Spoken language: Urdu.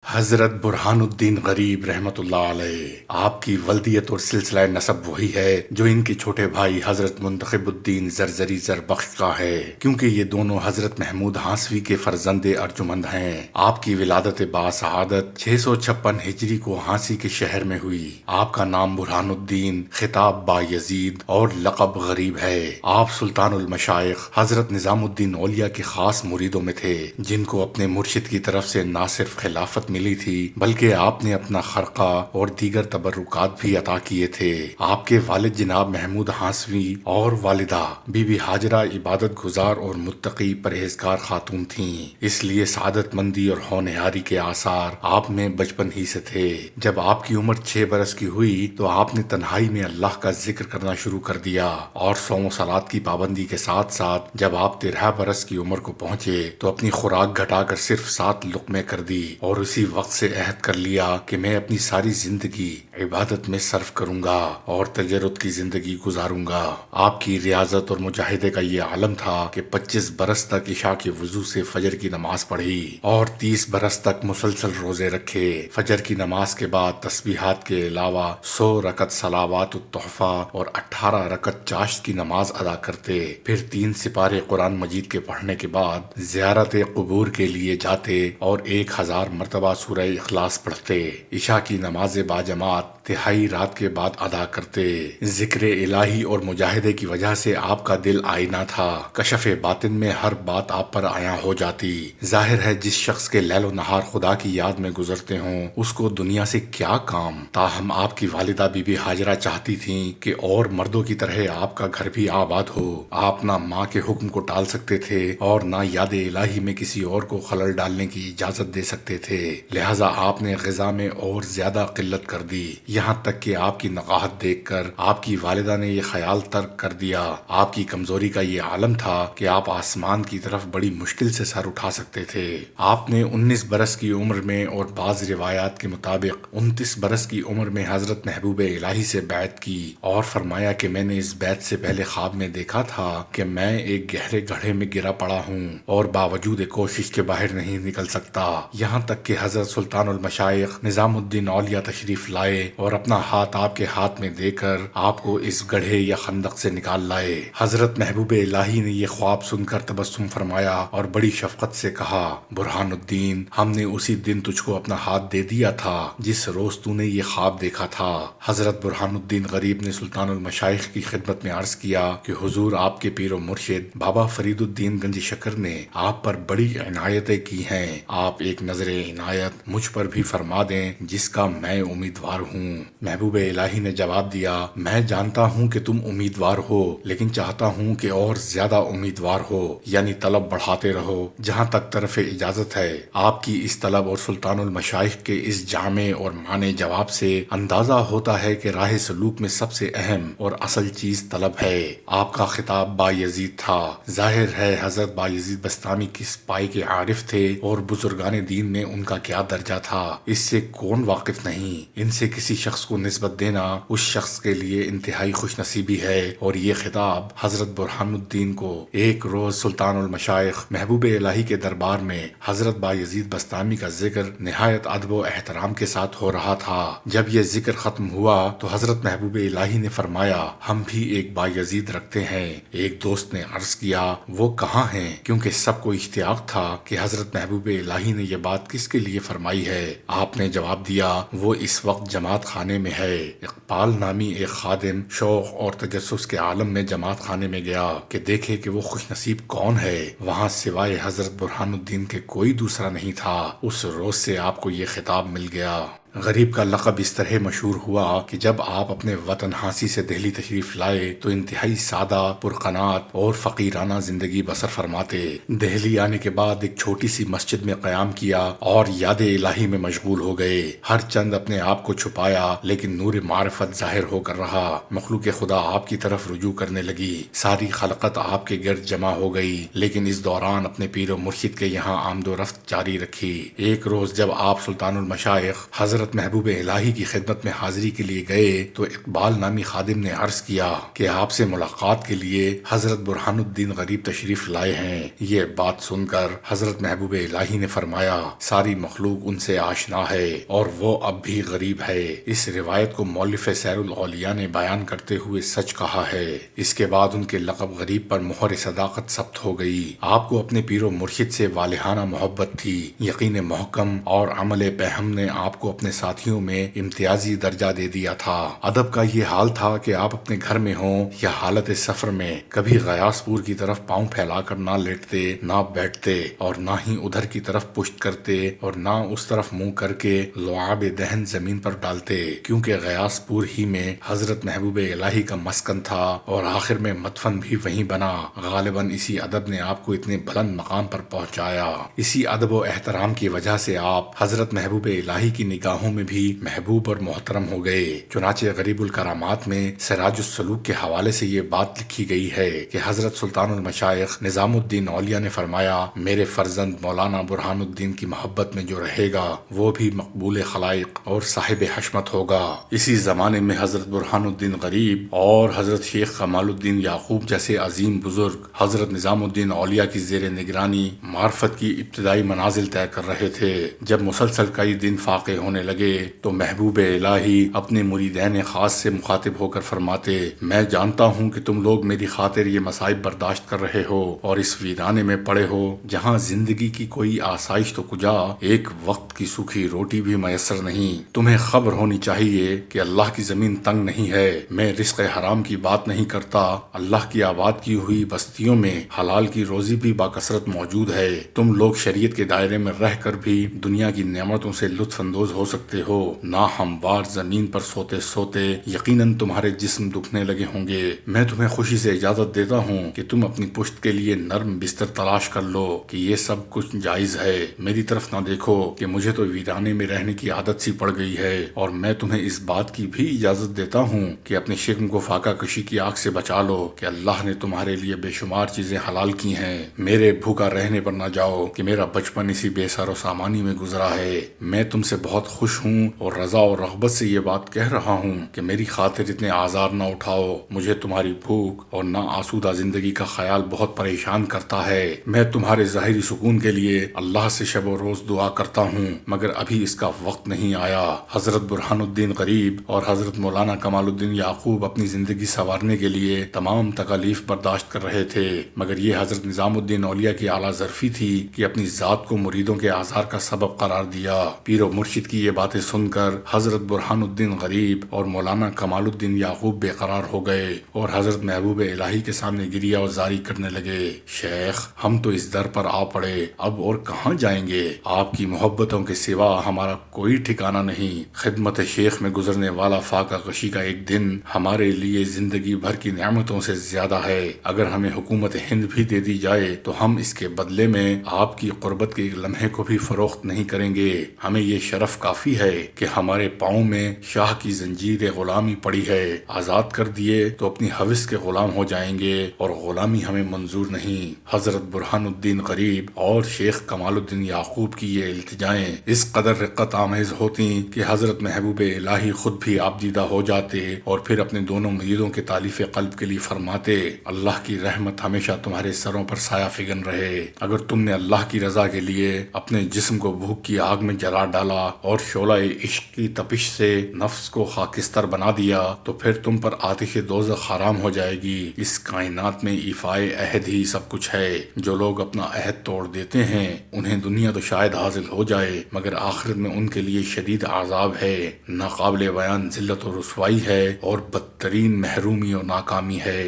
حضرت برہان الدین غریب رحمت اللہ علیہ، آپ کی ولدیت اور سلسلہ نسب وہی ہے جو ان کے چھوٹے بھائی حضرت منتخب الدین زرزری زربخش کا ہے، کیونکہ یہ دونوں حضرت محمود ہانسوی کے فرزند ارجمند ہیں۔ آپ کی ولادت باسعادت 656 ہجری کو ہانسی کے شہر میں ہوئی۔ آپ کا نام برہان الدین، خطاب با یزید اور لقب غریب ہے۔ آپ سلطان المشائخ حضرت نظام الدین اولیاء کے خاص مریدوں میں تھے، جن کو اپنے مرشد کی طرف سے نہ صرف خلافت ملی تھی بلکہ آپ نے اپنا خرقہ اور دیگر تبرکات بھی عطا کیے تھے۔ آپ کے والد جناب محمود ہانسوی اور والدہ بی بی ہاجرہ عبادت گزار اور متقی پرہیزگار خاتون تھیں، اس لیے سعادت مندی اور ہونہاری کے آثار آپ میں بچپن ہی سے تھے۔ جب آپ کی عمر 6 برس کی ہوئی تو آپ نے تنہائی میں اللہ کا ذکر کرنا شروع کر دیا اور صوم و صلات کی پابندی کے ساتھ ساتھ جب آپ 13 برس کی عمر کو پہنچے تو اپنی خوراک گھٹا کر صرف 7 لقمے کر دی اور اسی وقت سے عہد کر لیا کہ میں اپنی ساری زندگی عبادت میں صرف کروں گا اور تجرد کی زندگی گزاروں گا۔ آپ کی ریاضت اور مجاہدے کا یہ عالم تھا کہ 25 برس تک عشاء کے وضو سے فجر کی نماز پڑھی اور 30 برس تک مسلسل روزے رکھے۔ فجر کی نماز کے بعد تسبیحات کے علاوہ 100 رکعت صلوات التحفہ اور 18 رکعت چاشت کی نماز ادا کرتے، پھر 3 سپارے قرآن مجید کے پڑھنے کے بعد زیارت قبور کے لیے جاتے اور 1000 مرتبہ سورہ اخلاص پڑھتے۔ عشاء کی نماز باجماعت تہائی رات کے بعد ادا کرتے۔ ذکر الہی اور مجاہدے کی وجہ سے آپ کا دل آئینہ تھا، کشف باطن میں ہر بات آپ پر عیاں ہو جاتی۔ ظاہر ہے جس شخص کے لیل و نہار خدا کی یاد میں گزرتے ہوں اس کو دنیا سے کیا کام۔ تاہم آپ کی والدہ بی بی ہاجرہ چاہتی تھیں کہ اور مردوں کی طرح آپ کا گھر بھی آباد ہو۔ آپ نہ ماں کے حکم کو ٹال سکتے تھے اور نہ یاد الہی میں کسی اور کو خلل ڈالنے کی اجازت دے سکتے تھے، لہذا آپ نے غذا میں اور زیادہ قلت کر دی، یہاں تک کہ آپ کی نقاہت دیکھ کر آپ کی والدہ نے یہ خیال ترک کر دیا۔ آپ کی کمزوری کا یہ عالم تھا کہ آپ آسمان کی طرف بڑی مشکل سے سر اٹھا سکتے تھے۔ آپ نے 19 برس کی عمر میں اور بعض روایات کے مطابق 29 برس کی عمر میں حضرت محبوب الہی سے بیعت کی اور فرمایا کہ میں نے اس بیعت سے پہلے خواب میں دیکھا تھا کہ میں ایک گہرے گڑھے میں گرا پڑا ہوں اور باوجود کوشش کے باہر نہیں نکل سکتا، یہاں تک کہ حضرت سلطان المشائخ نظام الدین اولیاء تشریف لائے اور اپنا ہاتھ آپ کے ہاتھ میں دے کر آپ کو اس گڑھے یا خندق سے نکال لائے۔ حضرت محبوب الہی نے یہ خواب سن کر تبسم فرمایا اور بڑی شفقت سے کہا، برہان الدین، ہم نے اسی دن تجھ کو اپنا ہاتھ دے دیا تھا جس روز تو نے یہ خواب دیکھا تھا۔ حضرت برہان الدین غریب نے سلطان المشائخ کی خدمت میں عرض کیا کہ حضور آپ کے پیر و مرشد بابا فرید الدین گنج شکر نے آپ پر بڑی عنایتیں کی ہیں، آپ ایک نظر عنایت مجھ پر بھی فرما دیں جس کا میں امیدوار ہوں۔ محبوب الہی نے جواب دیا، میں جانتا ہوں کہ تم امیدوار ہو، لیکن چاہتا ہوں کہ اور زیادہ امیدوار ہو، یعنی طلب بڑھاتے رہو جہاں تک طرف اجازت ہے۔ آپ کی اس طلب اور سلطان المشائخ کے اس جامع اور معنی جواب سے اندازہ ہوتا ہے کہ راہ سلوک میں سب سے اہم اور اصل چیز طلب ہے۔ آپ کا خطاب با یزید تھا۔ ظاہر ہے حضرت با یزید بستامی کس پائے کے عارف تھے اور بزرگان دین میں ان کا کیا درجہ تھا، اس سے کون واقف نہیں۔ ان سے کسی شخص کو نسبت دینا اس شخص کے لیے انتہائی خوش نصیبی ہے، اور یہ خطاب حضرت برہان الدین کو ایک روز سلطان المشائخ محبوب الہی کے دربار میں حضرت با یزید بستامی کا ذکر نہایت ادب و احترام کے ساتھ ہو رہا تھا۔ جب یہ ذکر ختم ہوا تو حضرت محبوب الہی نے فرمایا، ہم بھی ایک با یزید رکھتے ہیں۔ ایک دوست نے عرض کیا، وہ کہاں ہیں؟ کیونکہ سب کو اشتیاق تھا کہ حضرت محبوب الہی نے یہ بات کس کے لیے فرمائی ہے۔ آپ نے جواب دیا، وہ اس وقت جماعت خانے میں ہے۔ اقبال نامی ایک خادم شوق اور تجسس کے عالم میں جماعت خانے میں گیا کہ دیکھے کہ وہ خوش نصیب کون ہے۔ وہاں سوائے حضرت برہان الدین کے کوئی دوسرا نہیں تھا۔ اس روز سے آپ کو یہ خطاب مل گیا۔ غریب کا لقب اس طرح مشہور ہوا کہ جب آپ اپنے وطن ہانسی سے دہلی تشریف لائے تو انتہائی سادہ، پرقناعت اور فقیرانہ زندگی بسر فرماتے۔ دہلی آنے کے بعد ایک چھوٹی سی مسجد میں قیام کیا اور یاد الہی میں مشغول ہو گئے۔ ہر چند اپنے آپ کو چھپایا لیکن نور معرفت ظاہر ہو کر رہا۔ مخلوق خدا آپ کی طرف رجوع کرنے لگی، ساری خلقت آپ کے گرد جمع ہو گئی، لیکن اس دوران اپنے پیر و مرشد کے یہاں آمد و رفت جاری رکھی۔ ایک روز جب آپ سلطان المشائخ حضرت حضرت محبوب الہی کی خدمت میں حاضری کے لیے گئے تو اقبال نامی خادم نے عرض کیا کہ آپ سے ملاقات کے لیے حضرت برہان الدین غریب تشریف لائے ہیں۔ یہ بات سن کر حضرت محبوب الہی نے فرمایا ساری مخلوق ان سے آشنا ہے اور وہ اب بھی غریب ہے۔ اس روایت کو مولف سیر الاولیاء نے بیان کرتے ہوئے سچ کہا ہے۔ اس کے بعد ان کے لقب غریب پر مہر صداقت ثبت ہو گئی۔ آپ کو اپنے پیر و مرشد سے والہانہ محبت تھی، یقین محکم اور عمل پہم نے آپ کو اپنے ساتھیوں میں امتیازی درجہ دے دیا تھا۔ ادب کا یہ حال تھا کہ آپ اپنے گھر میں ہوں یا حالت سفر میں کبھی غیاث پور کی طرف پاؤں پھیلا کر نہ لیٹتے نہ بیٹھتے اور نہ ہی ادھر کی طرف پشت کرتے اور نہ اس طرف منہ کر کے لعاب دہن زمین پر ڈالتے، کیونکہ غیاث پور ہی میں حضرت محبوب الہی کا مسکن تھا اور آخر میں مدفن بھی وہیں بنا۔ غالباً اسی ادب نے آپ کو اتنے بلند مقام پر پہنچایا۔ اسی ادب و احترام کی وجہ سے آپ حضرت محبوب الہی کی نگاہوں میں بھی محبوب اور محترم ہو گئے۔ چنانچہ غریب الکرامات میں سراج السلوک کے حوالے سے یہ بات لکھی گئی ہے کہ حضرت سلطان المشائخ نظام الدین اولیاء نے فرمایا میرے فرزند مولانا برہان الدین کی محبت میں جو رہے گا وہ بھی مقبول خلائق اور صاحب حشمت ہوگا۔ اسی زمانے میں حضرت برہان الدین غریب اور حضرت شیخ کمال الدین یعقوب جیسے عظیم بزرگ حضرت نظام الدین اولیاء کی زیر نگرانی معرفت کی ابتدائی منازل طے کر رہے تھے۔ جب مسلسل کئی دن فاقے ہونے لگے تو محبوب الہی اپنے مریدین خاص سے مخاطب ہو کر فرماتے میں جانتا ہوں کہ تم لوگ میری خاطر یہ مصائب برداشت کر رہے ہو اور اس ویرانے میں پڑے ہو جہاں زندگی کی کوئی آسائش تو کجا ایک وقت کی سوکھی روٹی بھی میسر نہیں۔ تمہیں خبر ہونی چاہیے کہ اللہ کی زمین تنگ نہیں ہے۔ میں رزق حرام کی بات نہیں کرتا، اللہ کی آباد کی ہوئی بستیوں میں حلال کی روزی بھی باکثرت موجود ہے۔ تم لوگ شریعت کے دائرے میں رہ کر بھی دنیا کی نعمتوں سے لطف اندوز ہو سکتے ہو۔ نہ ہموار زمین پر سوتے سوتے یقیناً تمہارے جسم دکھنے لگے ہوں گے۔ میں تمہیں خوشی سے اجازت دیتا ہوں کہ تم اپنی پشت کے لیے نرم بستر تلاش کر لو کہ یہ سب کچھ جائز ہے۔ میری طرف نہ دیکھو کہ مجھے تو ویرانے میں رہنے کی عادت سی پڑ گئی ہے، اور میں تمہیں اس بات کی بھی اجازت دیتا ہوں کہ اپنے شکم کو فاقہ کشی کی آگ سے بچا لو کہ اللہ نے تمہارے لیے بے شمار چیزیں حلال کی ہیں۔ میرے بھوکا رہنے پر نہ جاؤ کہ میرا بچپن اسی بے سر و سامانی میں گزرا ہے۔ میں تم سے بہت خوش ہوں اور رضا اور رغبت سے یہ بات کہہ رہا ہوں کہ میری خاطر اتنے آزار نہ اٹھاؤ۔ مجھے تمہاری بھوک اور نہ آسودہ زندگی کا خیال بہت پریشان کرتا ہے۔ میں تمہارے ظاہری سکون کے لیے اللہ سے شب و روز دعا کرتا ہوں، مگر ابھی اس کا وقت نہیں آیا۔ حضرت برہان الدین غریب اور حضرت مولانا کمال الدین یعقوب اپنی زندگی سنوارنے کے لیے تمام تکالیف برداشت کر رہے تھے، مگر یہ حضرت نظام الدین اولیاء کی اعلیٰ ظرفی تھی کہ اپنی ذات کو مریدوں کے آزار کا سبب قرار دیا۔ پیر و مرشد کی یہ باتیں سن کر حضرت برہان الدین غریب اور مولانا کمال الدین یعقوب بے قرار ہو گئے اور حضرت محبوب الہی کے سامنے گریہ و زاری کرنے لگے۔ شیخ، ہم تو اس در پر آ پڑے، اب اور کہاں جائیں گے؟ آپ کی محبتوں کے سوا ہمارا کوئی ٹھکانہ نہیں۔ خدمت شیخ میں گزرنے والا فاقہ کشی کا ایک دن ہمارے لیے زندگی بھر کی نعمتوں سے زیادہ ہے۔ اگر ہمیں حکومت ہند بھی دے دی جائے تو ہم اس کے بدلے میں آپ کی قربت کے ایک لمحے کو بھی فروخت نہیں کریں گے۔ ہمیں یہ شرف کافی ہے کہ ہمارے پاؤں میں شاہ کی زنجیر غلامی پڑی ہے۔ آزاد کر دیے تو اپنی ہوس کے غلام ہو جائیں گے اور غلامی ہمیں منظور نہیں۔ حضرت برہان الدین غریب اور شیخ کمال الدین یعقوب کی یہ التجائیں اس قدر رقت آمیز ہوتی کہ حضرت محبوب الہی خود بھی آپ دیدہ ہو جاتے اور پھر اپنے دونوں مریدوں کے تالیف قلب کے لیے فرماتے اللہ کی رحمت ہمیشہ تمہارے سروں پر سایہ فگن رہے۔ اگر تم نے اللہ کی رضا کے لیے اپنے جسم کو بھوک کی آگ میں جلا ڈالا اور شعلہ عشق کی تپش سے نفس کو خاکستر بنا دیا تو پھر تم پر آتش دوزخ حرام ہو جائے گی۔ اس کائنات میں ایفائے عہد ہی سب کچھ ہے۔ جو لوگ اپنا عہد توڑ دیتے ہیں انہیں دنیا تو شاید حاصل ہو جائے مگر آخرت میں ان کے لیے شدید عذاب ہے، ناقابل بیان ذلت و رسوائی ہے اور بدترین محرومی و ناکامی ہے۔